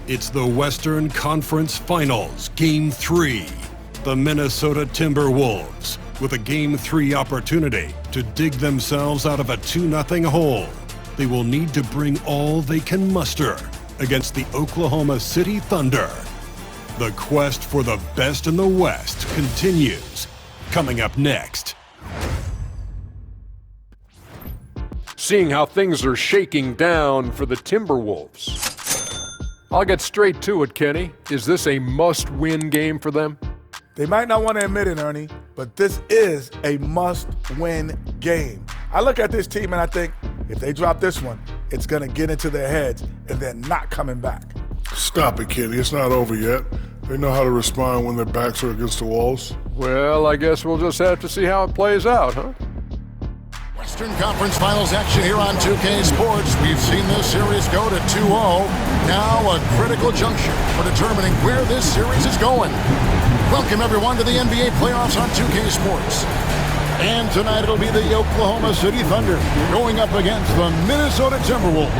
It's the Western Conference Finals, Game 3. The Minnesota Timberwolves, with a Game 3 opportunity to dig themselves out of a 2-0 hole. They will need to bring all they can muster against the Oklahoma City Thunder. The quest for the best in the West continues. Coming up next. Seeing how things are shaking down for the Timberwolves. I'll get straight to it, Kenny. Is this a must-win game for them? They might not want to admit it, Ernie, but this is a must-win game. I look at this team and I think if they drop this one, it's going to get into their heads and then not coming back. Stop it, Kenny. It's not over yet. They know how to respond when their backs are against the walls. Well, I guess we'll just have to see how it plays out, huh? Western Conference Finals action here on 2K Sports. We've seen this series go to 2-0. Now a critical juncture for determining where this series is going. Welcome everyone to the NBA playoffs on 2K Sports. And tonight it'll be the Oklahoma City Thunder going up against the Minnesota Timberwolves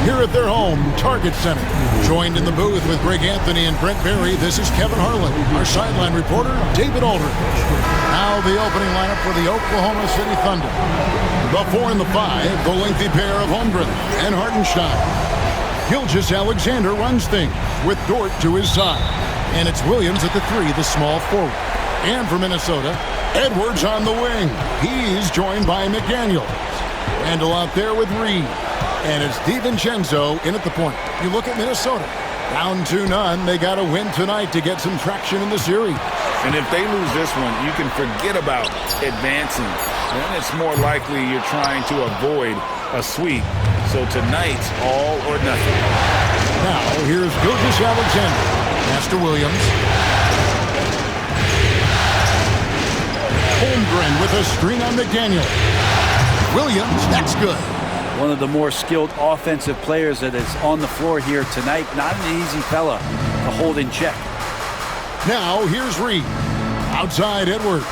here at their home, Target Center. Joined in the booth with Greg Anthony and Brent Berry, this is Kevin Harlan. Our sideline reporter, David Aldridge. Now the opening lineup for the Oklahoma City Thunder. The 4 and the 5, the lengthy pair of Holmgren and Hartenstein. Gilgeous-Alexander runs things with Dort to his side. And it's Williams at the 3, the small forward. And for Minnesota, Edwards on the wing. He's joined by McDaniels. Randall out there with Reed. And it's DiVincenzo in at the point. You look at Minnesota. Down 2-0. They got to win tonight to get some traction in the series. And if they lose this one, you can forget about advancing. Then it's more likely you're trying to avoid a sweep. So tonight's all or nothing. Now here's Gilgeous-Alexander. Master Williams. Holmgren with a screen on McDaniel. Williams, that's good. One of the more skilled offensive players that is on the floor here tonight. Not an easy fella to hold in check. Now here's Reed. Outside Edwards.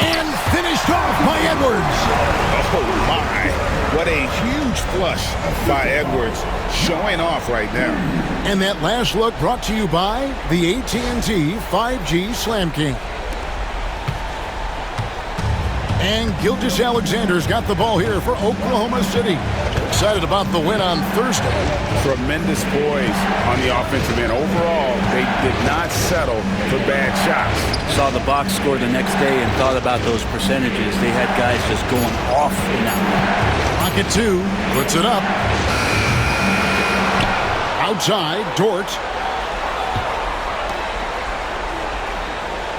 And finished off by Edwards. Oh my, what a huge flush by Edwards, showing off right now. And that last look brought to you by the AT&T 5G Slam King. And Gilgeous-Alexander's got the ball here for Oklahoma City. Excited about the win on Thursday. Tremendous poise on the offensive end. Overall, they did not settle for bad shots. Saw the box score the next day and thought about those percentages. They had guys just going off in that one. Rocket 2 puts it up. Outside, Dort.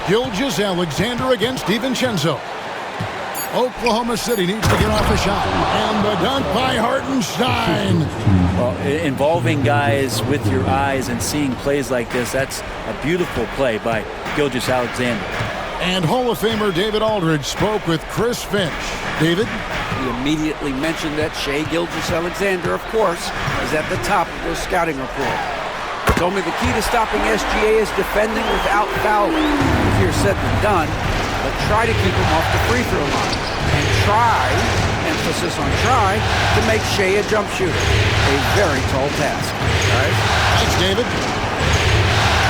Gilgeous-Alexander against DiVincenzo. Oklahoma City needs to get off a shot. And the dunk by Hartenstein. Well, involving guys with your eyes and seeing plays like this, that's a beautiful play by Gilgeous-Alexander. And Hall of Famer David Aldridge spoke with Chris Finch. David? He immediately mentioned that Shai Gilgeous-Alexander, of course, is at the top of the scouting report. He told me the key to stopping SGA is defending without fouling. Easier said than done, but try to keep him off the free throw line. And try, emphasis on try, to make Shai a jump shooter. A very tall task. All right. Thanks, David.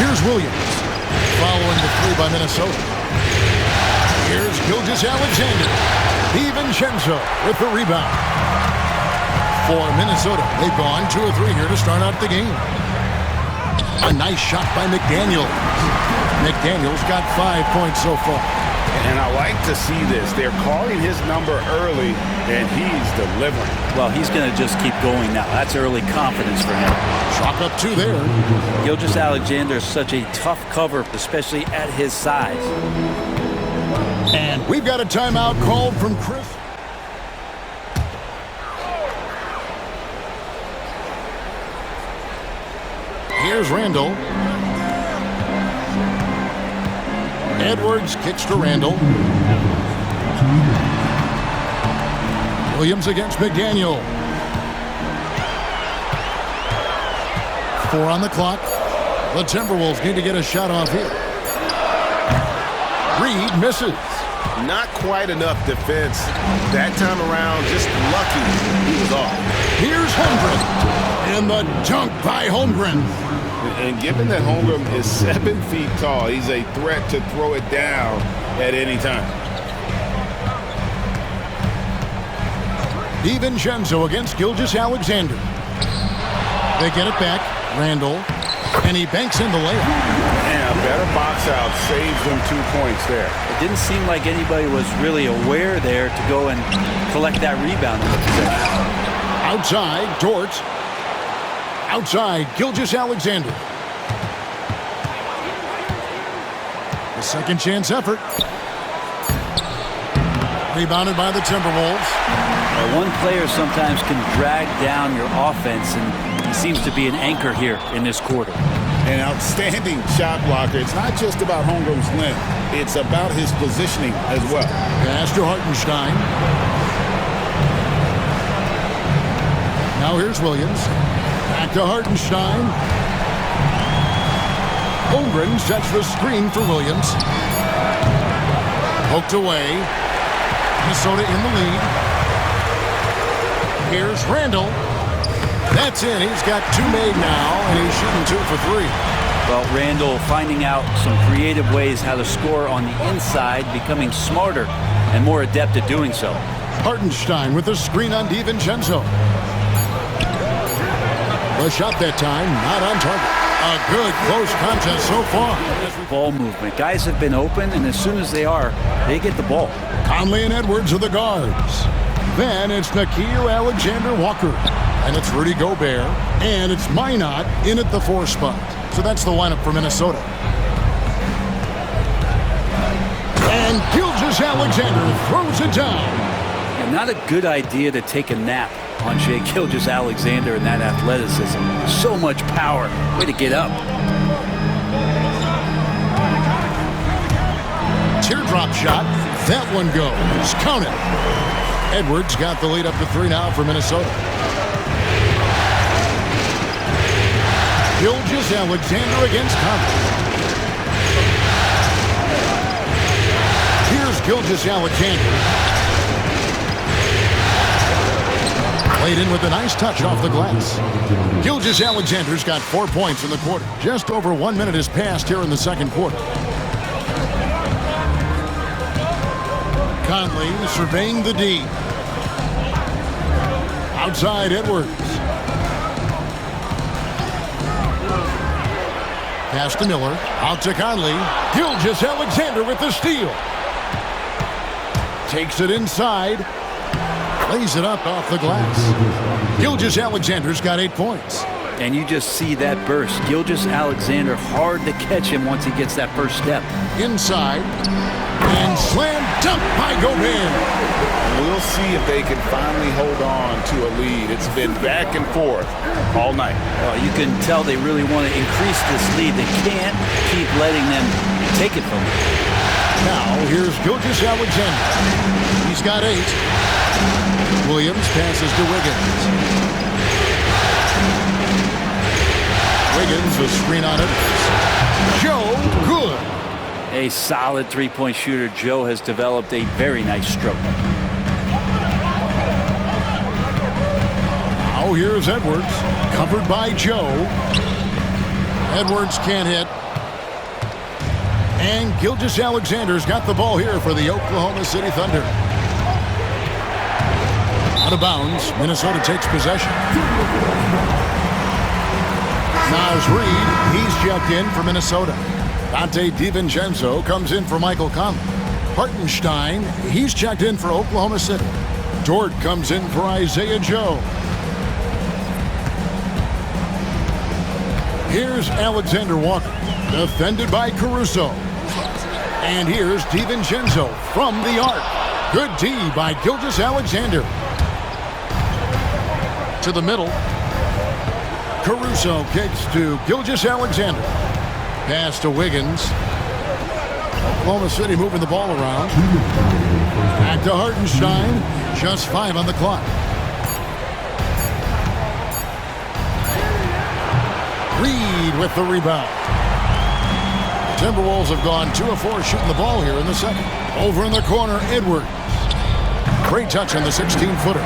Here's Williams, following the 3 by Minnesota. Here's Gilgeous-Alexander. DiVincenzo with the rebound. For Minnesota, they've gone 2 of 3 here to start out the game. A nice shot by McDaniels. McDaniels got 5 points so far. And I like to see this. They're calling his number early, and he's delivering. Well, he's going to just keep going now. That's early confidence for him. Chalk up 2 there. Gilgeous-Alexander is such a tough cover, especially at his size. And we've got a timeout called from Chris. Here's Randall. Edwards kicks to Randall. Williams against McDaniel. 4 on the clock. The Timberwolves need to get a shot off here. Reed misses. Not quite enough defense. That time around, just lucky he was off. Here's Holmgren. And And the dunk by Holmgren. And given that Holmgren is 7 feet tall, he's a threat to throw it down at any time. DiVincenzo against Gilgeous-Alexander. They get it back. Randall. And he banks in the layup. And a better box out saves them 2 points there. It didn't seem like anybody was really aware there to go and collect that rebound in the possession. Outside, Dort. Outside, Gilgeous-Alexander. The second chance effort. Rebounded by the Timberwolves. One player sometimes can drag down your offense, and he seems to be an anchor here in this quarter. An outstanding shot blocker. It's not just about Holmgren's length. It's about his positioning as well. Pass to Hartenstein. Now here's Williams. Back to Hartenstein. Holmgren sets the screen for Williams. Poked away. Minnesota in the lead. Here's Randall. That's in. He's got 2 made now, and he's shooting 2 for 3. Well, Randall finding out some creative ways how to score on the inside, becoming smarter and more adept at doing so. Hartenstein with the screen on DiVincenzo. The shot that time, not on target. A good close contest so far. Ball movement. Guys have been open, and as soon as they are, they get the ball. Conley and Edwards are the guards. Then it's Nickeil Alexander-Walker. And it's Rudy Gobert. And it's Minot in at the 4 spot. So that's the lineup for Minnesota. And Gilgeous-Alexander throws it down. And not a good idea to take a nap on Shai Gilgeous-Alexander and that athleticism. So much power. Way to get up. Teardrop shot. That one goes. Count it. Edwards got the lead up to 3 now for Minnesota. Gilgeous-Alexander against Conley. Here's Gilgeous-Alexander. Played in with a nice touch off the glass. Gilgeous-Alexander's got 4 points in the quarter. Just over 1 minute has passed here in the second quarter. Conley surveying the D. Outside Edwards. Pass to Miller. Out to Conley. Gilgeous-Alexander with the steal. Takes it inside. Lays it up off the glass. Gilgeous-Alexander's got 8 points. And you just see that burst. Gilgeous-Alexander, hard to catch him once he gets that first step. Inside. And slam dunk by Gobert. We'll see if they can finally hold on to a lead. It's been back and forth all night. You can tell they really want to increase this lead. They can't keep letting them take it from them. Now, here's Gilgeous-Alexander. He's got 8. Williams passes to Wiggins. Wiggins, a screen on it. Joe, good. A solid three-point shooter. Joe has developed a very nice stroke. Now here's Edwards, covered by Joe. Edwards can't hit. And Gilgeous-Alexander's got the ball here for the Oklahoma City Thunder. Out of bounds, Minnesota takes possession. Naz Reid, he's checked in for Minnesota. Dante DiVincenzo comes in for Michael Conley. Hartenstein, he's checked in for Oklahoma City. Dort comes in for Isaiah Joe. Here's Alexander Walker, defended by Caruso. And here's DiVincenzo from the arc. Good D by Gilgeous-Alexander. To the middle. Caruso kicks to Gilgeous-Alexander. Pass to Wiggins. Oklahoma City moving the ball around. Back to Hartenstein. Just 5 on the clock. Reed with the rebound. The Timberwolves have gone 2 of 4 shooting the ball here in the second. Over in the corner, Edwards. Great touch on the 16-footer.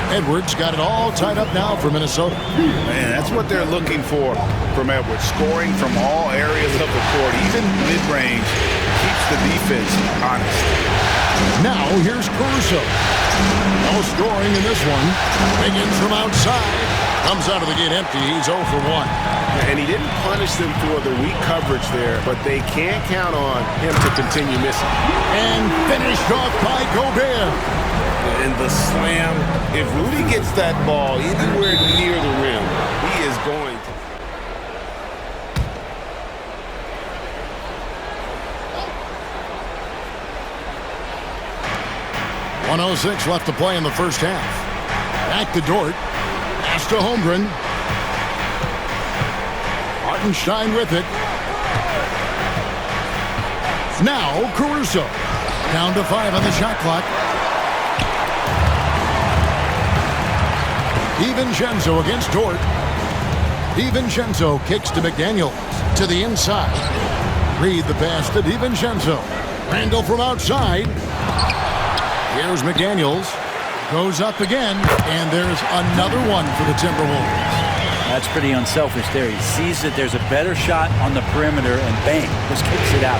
Edwards got it all tied up now for Minnesota. Man, that's what they're looking for from Edwards. Scoring from all areas of the court, even mid-range, keeps the defense honest. Now here's Caruso. No scoring in this one. Wiggins from outside. Comes out of the gate empty. He's 0 for 1. And he didn't punish them for the weak coverage there, but they can't count on him to continue missing. And finished off by Gobert. And the slam, if Rudy gets that ball anywhere near the rim, he is going to. 1:06 left to play in the first half. Back to Dort. Pass to Holmgren. Hartenstein with it. Now Caruso. Down to 5 on the shot clock. DiVincenzo against Dort. DiVincenzo kicks to McDaniels. To the inside. Reed the pass to DiVincenzo. Randall from outside. Here's McDaniels. Goes up again. And there's another one for the Timberwolves. That's pretty unselfish there. He sees that there's a better shot on the perimeter and bang, just kicks it out.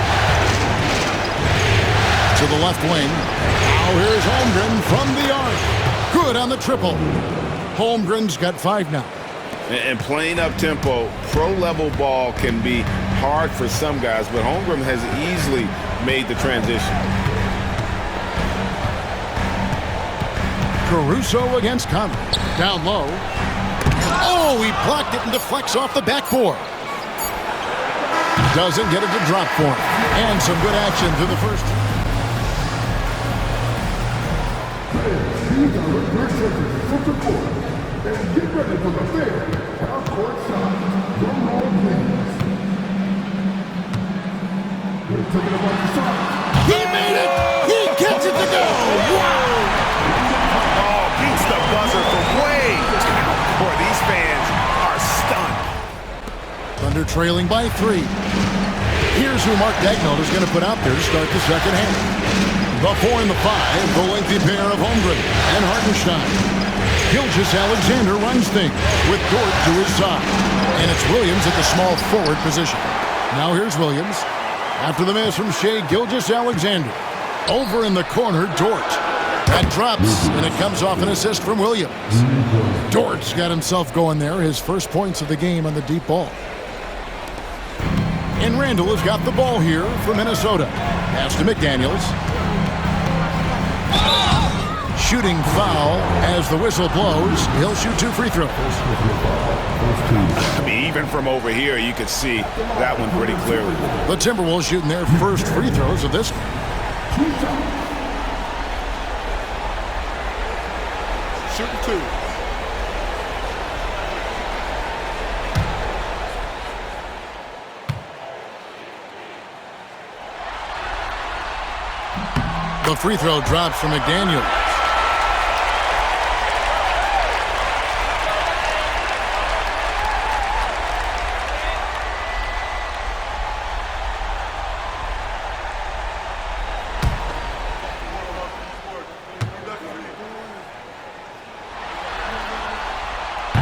To the left wing. Now here's Holmgren from the arc. Good on the triple. Holmgren's got 5 now. And playing up-tempo, pro-level ball can be hard for some guys, but Holmgren has easily made the transition. Caruso against Conley. Down low. Oh, he blocked it and deflects off the backboard. Doesn't get it to drop for him. And some good action through the first. He made it! He gets it to go! Wow! Oh, beats the buzzer from way down. Boy, these fans are stunned. Thunder trailing by 3. Here's who Mark Daigneault is going to put out there to start the second half. The 4 and the 5, the lengthy pair of Holmgren and Hartenstein. Gilgeous-Alexander runs things with Dort to his side. And it's Williams at the small forward position. Now here's Williams. After the miss from Shai Gilgeous-Alexander. Over in the corner, Dort. That drops, and it comes off an assist from Williams. Dort's got himself going there, his first points of the game on the deep ball. And Randall has got the ball here for Minnesota. Pass to McDaniels. Shooting foul as the whistle blows. He'll shoot 2 free throws. I mean, even from over here, you could see that one pretty clearly. The Timberwolves shooting their first free throws of this. Shooting 2. The free throw drops from McDaniels.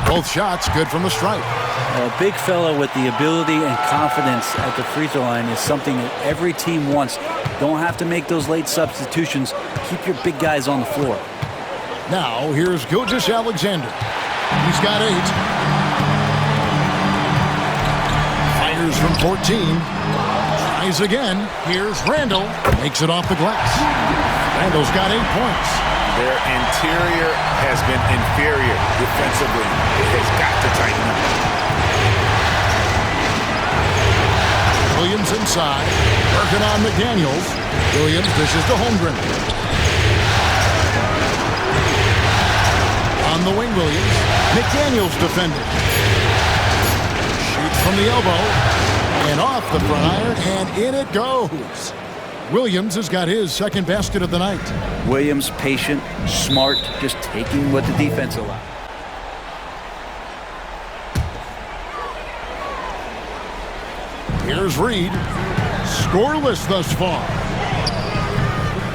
Both shots good from the stripe. A big fella with the ability and confidence at the free throw line is something that every team wants. Don't have to make those late substitutions. Keep your big guys on the floor. Now here's Gilgeous-Alexander. He's got 8. Fires from 14. Tries again. Here's Randall. Makes it off the glass. Randall's got 8 points. Their interior has been inferior defensively. It has got to tighten up. Williams inside. Working on McDaniels. Williams dishes to Holmgren. On the wing, Williams. McDaniels defending. Shoots from the elbow. And off the front iron. And in it goes. Williams has got his second basket of the night. Williams, patient, smart, just taking what the defense allows. Here's Reed. Scoreless thus far.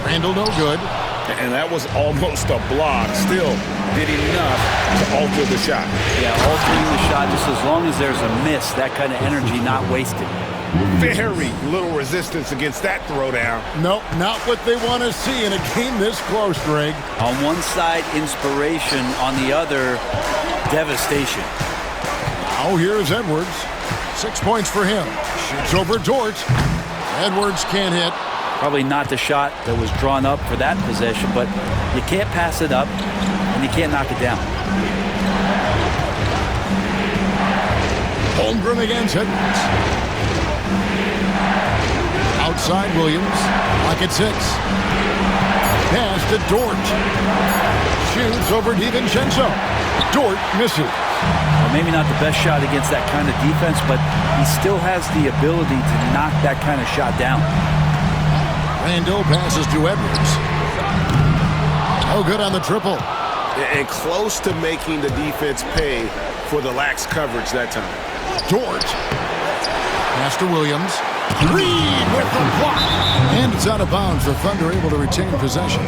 Randall no good. And that was almost a block. Still did enough to alter the shot. Yeah, altering the shot just as long as there's a miss, that kind of energy not wasted. Very little resistance against that throwdown. Nope, not what they want to see in a game this close, Greg. On one side, inspiration. On the other, devastation. Now here's Edwards. 6 points for him. Shoots over Dort. Edwards can't hit. Probably not the shot that was drawn up for that possession, but you can't pass it up, and you can't knock it down. Holmgren against Edwards. Outside Williams. Lock at 6. Pass to Dort. Shoots over DiVincenzo. Dort misses. Well, maybe not the best shot against that kind of defense, but he still has the ability to knock that kind of shot down. Randall passes to Edwards. Oh, good on the triple. And close to making the defense pay for the lax coverage that time. Dort. Pass to Williams. Reed with the block. And it's out of bounds. The Thunder able to retain possession.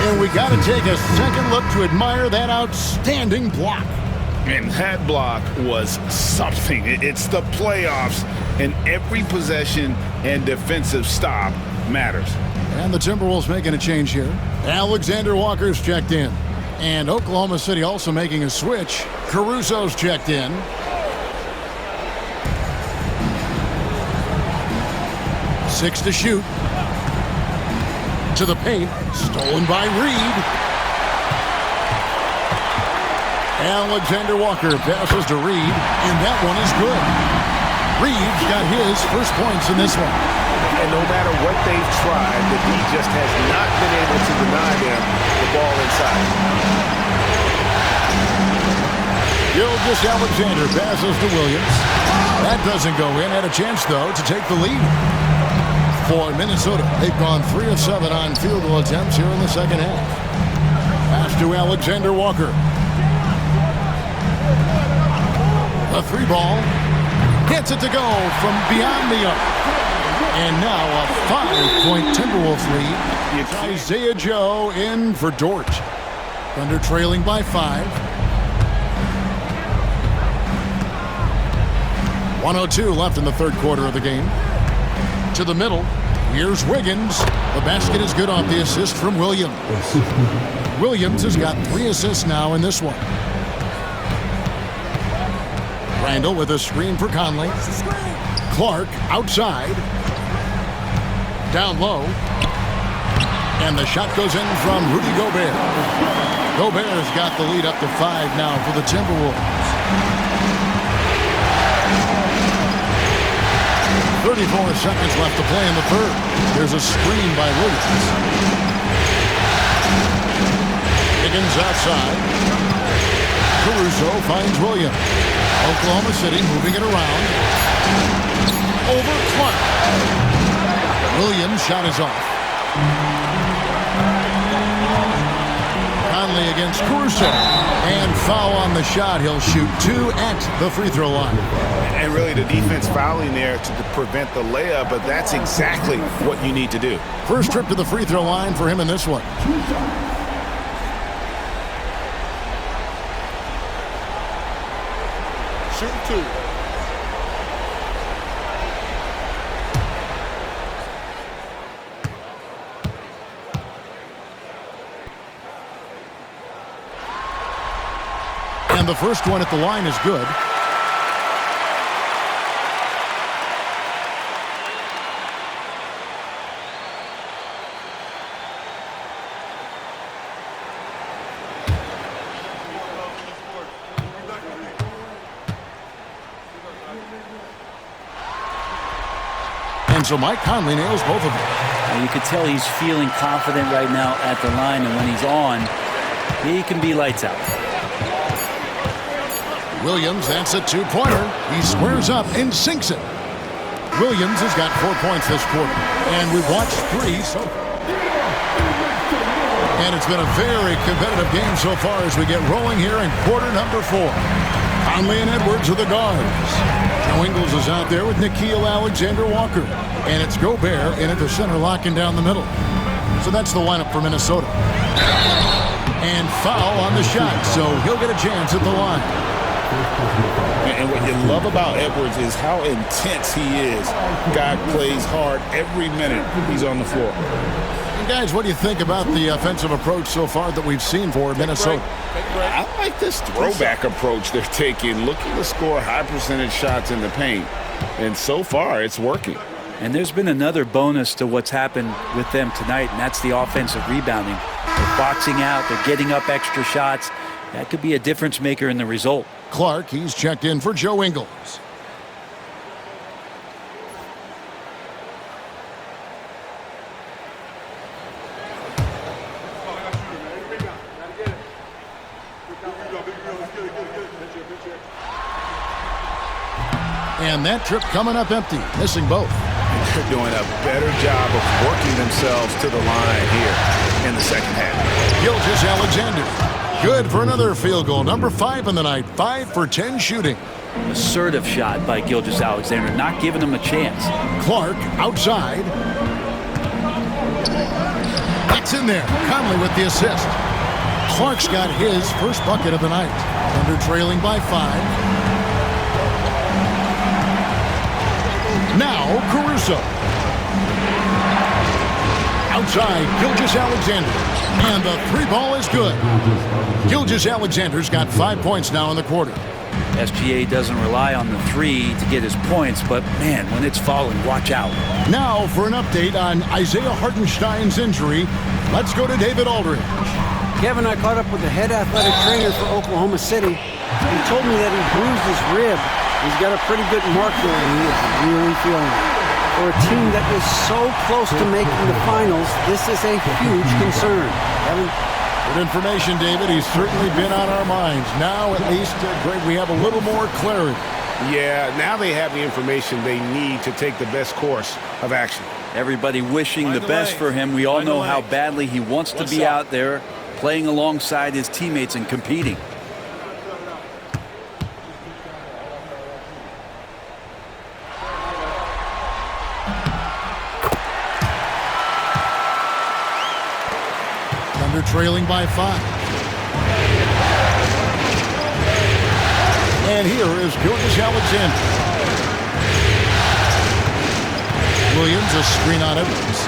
And we got to take a second look to admire that outstanding block. And that block was something. It's the playoffs, and every possession and defensive stop matters. And the Timberwolves making a change here. Alexander Walker's checked in. And Oklahoma City also making a switch. Caruso's checked in. Six to shoot. To the paint. Stolen by Reed. Alexander Walker passes to Reed, and that one is good. Reed's got his first points in this one. And no matter what they've tried, the D just has not been able to deny them the ball inside. Gilgeous Alexander passes to Williams. That doesn't go in. Had a chance, though, to take the lead. For Minnesota, they've gone 3 of 7 on field goal attempts here in the second half. Pass to Alexander Walker. A 3-ball. Gets it to go from beyond the arc. And now a 5-point Timberwolves lead. It's Isaiah Joe in for Dort. Thunder trailing by 5. 1:02 left in the third quarter of the game. To the middle. Here's Wiggins. The basket is good off the assist from Williams. Williams has got 3 assists now in this one. Randall with a screen for Conley. Clark outside. Down low. And the shot goes in from Rudy Gobert. Gobert's got the lead up to 5 now for the Timberwolves. 34 seconds left to play in the third. There's a screen by Williams. Higgins outside. Caruso finds Williams. Oklahoma City moving it around. Over Clark. Williams' shot is off. Conley against Caruso. And foul on the shot. He'll shoot 2 at the free throw line. And really the defense fouling there to prevent the layup, but that's exactly what you need to do. First trip to the free throw line for him in this one. Shoot 2. And the first one at the line is good. And so Mike Conley nails both of them. And you could tell he's feeling confident right now at the line, and when he's on, he can be lights out. Williams, that's a 2-pointer. He squares up and sinks it. Williams has got 4 points this quarter. And we've watched 3 so far. And it's been a very competitive game so far as we get rolling here in quarter number 4. Conley and Edwards are the guards. Joe Ingles is out there with Nickeil Alexander-Walker. And it's Gobert in at the center, locking down the middle. So that's the lineup for Minnesota. And foul on the shot, so he'll get a chance at the line. And what you love about Edwards is how intense he is. Guy plays hard every minute he's on the floor. And guys, what do you think about the offensive approach so far that we've seen for Minnesota? I like this throwback approach they're taking, looking to score high percentage shots in the paint. And so far, it's working. And there's been another bonus to what's happened with them tonight, and that's the offensive rebounding. They're boxing out, they're getting up extra shots. That could be a difference maker in the result. Clark, he's checked in for Joe Ingles. And that trip coming up empty, missing both. They're doing a better job of working themselves to the line here in the second half. Gilgeous-Alexander, good for another field goal. Number 5 in the night, 5 for 10 shooting. Assertive shot by Gilgeous-Alexander, not giving him a chance. Clark outside. That's in there. Conley with the assist. Clark's got his first bucket of the night. Thunder trailing by 5. Now Caruso. Outside, Gilgeous-Alexander. And the 3 ball is good. Gilgeous-Alexander's got 5 points now in the quarter. SGA doesn't rely on the 3 to get his points, but man, when it's falling, watch out. Now for an update on Isaiah Hartenstein's injury, let's go to David Aldridge. Kevin, I caught up with the head athletic trainer for Oklahoma City. He told me that he bruised his rib. He's got a pretty good mark there, and he is really feeling it. For a team that is so close to making the finals, this is a huge concern. Kevin? Good information, David. He's certainly been on our minds. Now, at least, Greg, we have a little more clarity. Yeah, now they have the information they need to take the best course of action. Everybody wishing the best for him. We all know how badly he wants to be out there, playing alongside his teammates and competing. Thunder trailing by 5. And here is Gilgeous-Alexander. Williams, a screen on Edwards.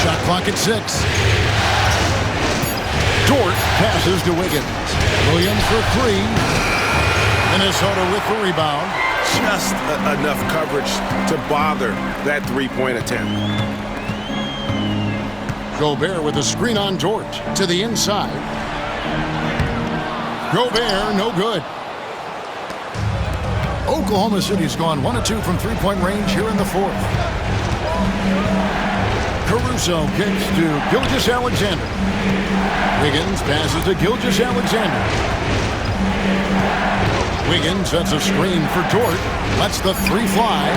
Shot clock at 6. Dort passes to Wiggins. Williams for 3. Minnesota with the rebound. Just enough coverage to bother that three-point attempt. Gobert with a screen on Dort to the inside. Gobert, no good. Oklahoma City's gone 1 of 2 from three-point range here in the 4th. Caruso kicks to Gilgeous-Alexander. Wiggins passes to Gilgeous-Alexander. Wiggins sets a screen for Dort. Lets the 3 fly.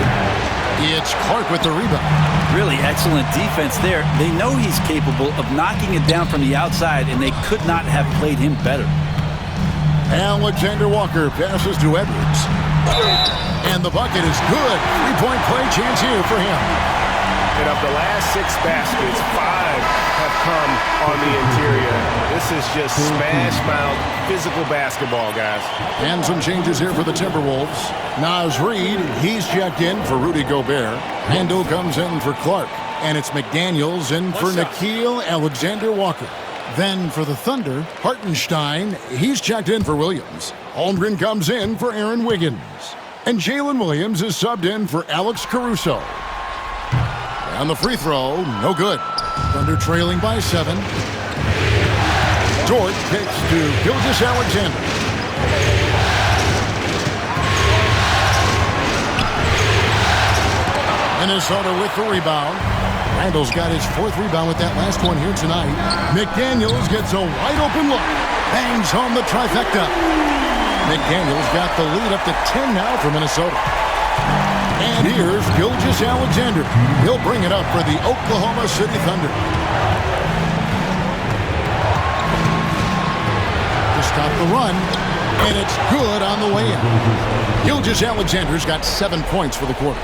It's Clark with the rebound. Really excellent defense there. They know he's capable of knocking it down from the outside, and they could not have played him better. Alexander Walker passes to Edwards. And the bucket is good. 3-point play chance here for him. And of the last 6 baskets, 5 have come on the interior. This is just smash-mouth physical basketball, guys. And some changes here for the Timberwolves. Naz Reid, he's checked in for Rudy Gobert. Randall comes in for Clark. And it's McDaniels in for Nickeil Alexander-Walker. Then for the Thunder, Hartenstein, he's checked in for Williams. Holmgren comes in for Aaron Wiggins. And Jalen Williams is subbed in for Alex Caruso. And the free throw, no good. Thunder trailing by 7. Dort kicks to Gilgeous-Alexander. Minnesota with the rebound. Randall's got his 4th rebound with that last one here tonight. McDaniels gets a wide open look. Bangs home the trifecta. McDaniels got the lead up to 10 now for Minnesota. And here's Gilgeous-Alexander. He'll bring it up for the Oklahoma City Thunder. To stop the And it's good on the way in. Gilgeous-Alexander's got 7 points for the quarter.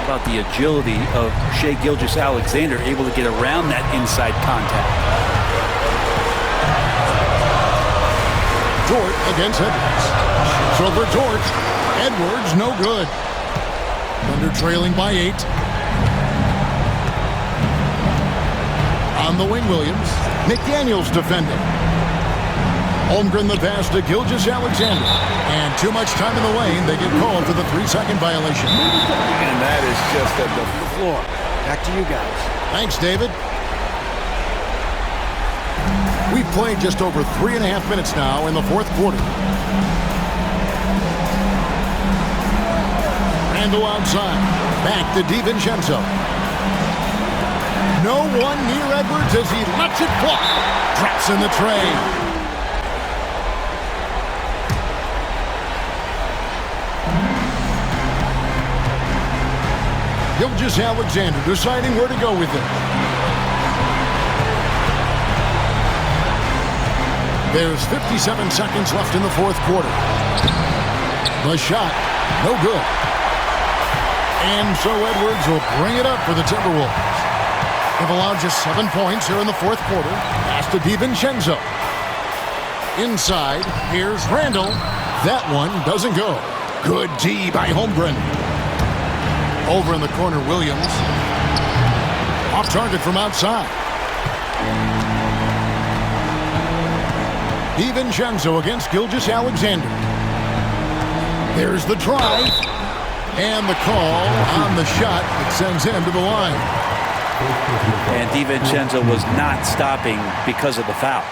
About the agility of Shai Gilgeous-Alexander, able to get around that inside contact. Dort against Edwards. Shoots over Dort. Edwards, no good. Thunder trailing by 8. On the wing, Williams. McDaniels defending. Holmgren the pass to Gilgeous-Alexander. And too much time in the lane. They get called for the 3-second violation. And that is just at the Floor. Back to you guys. Thanks, David. We've played just over 3.5 minutes now in the fourth quarter. Randall outside. Back to DiVincenzo. No one near Edwards as he lets it fly. Drops in the tray. Gilgeous-Alexander deciding where to go with it. There's 57 seconds left in the fourth quarter. The shot, no good. And so Edwards will bring it up for the Timberwolves. They've allowed just 7 points here in the fourth quarter. Pass to DiVincenzo. Inside, here's Randall. That one doesn't go. Good D by Holmgren. Over in the corner, Williams. Off target from outside. DiVincenzo against Gilgeous-Alexander. There's the drive. And the call on the shot that sends him to the line. And DiVincenzo was not stopping because of the foul.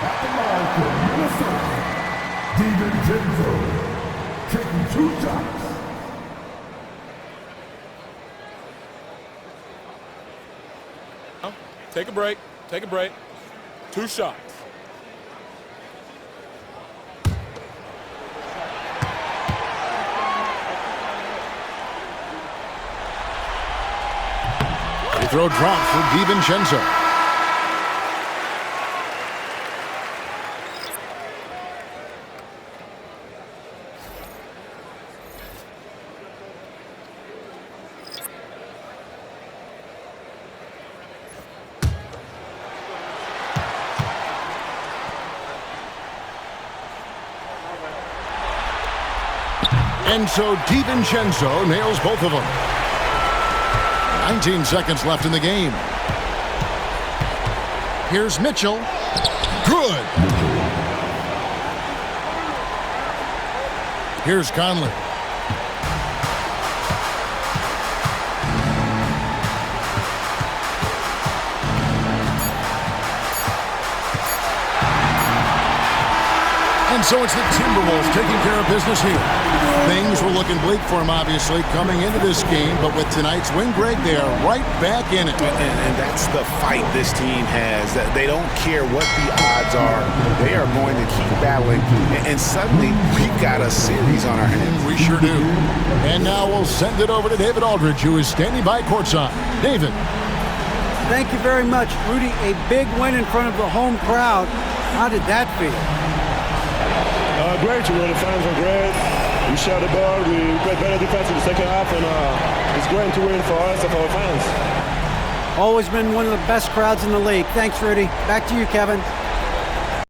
DiVincenzo taking 2 shots. Take a break. Take a break. 2 shots. Free throw drop for DiVincenzo. And so DiVincenzo nails both of them. 19 seconds left in the game. Here's Mitchell. Good. Here's Conley. And so it's the Timberwolves taking care of business here. Things were looking bleak for them, obviously, coming into this game. But with tonight's win, Greg, they are right back in it. And that's the fight this team has. They don't care what the odds are. They are going to keep battling. And suddenly, we've got a series on our hands. We sure do. And now we'll send it over to David Aldridge, who is standing by courtside. David. Thank you very much, Rudy. A big win in front of the home crowd. How did that feel? Great. The fans are great. We share the ball. We played better defense in the second half, and it's great to win for us and for our fans. Always been one of the best crowds in the league. Thanks, Rudy. Back to you, Kevin.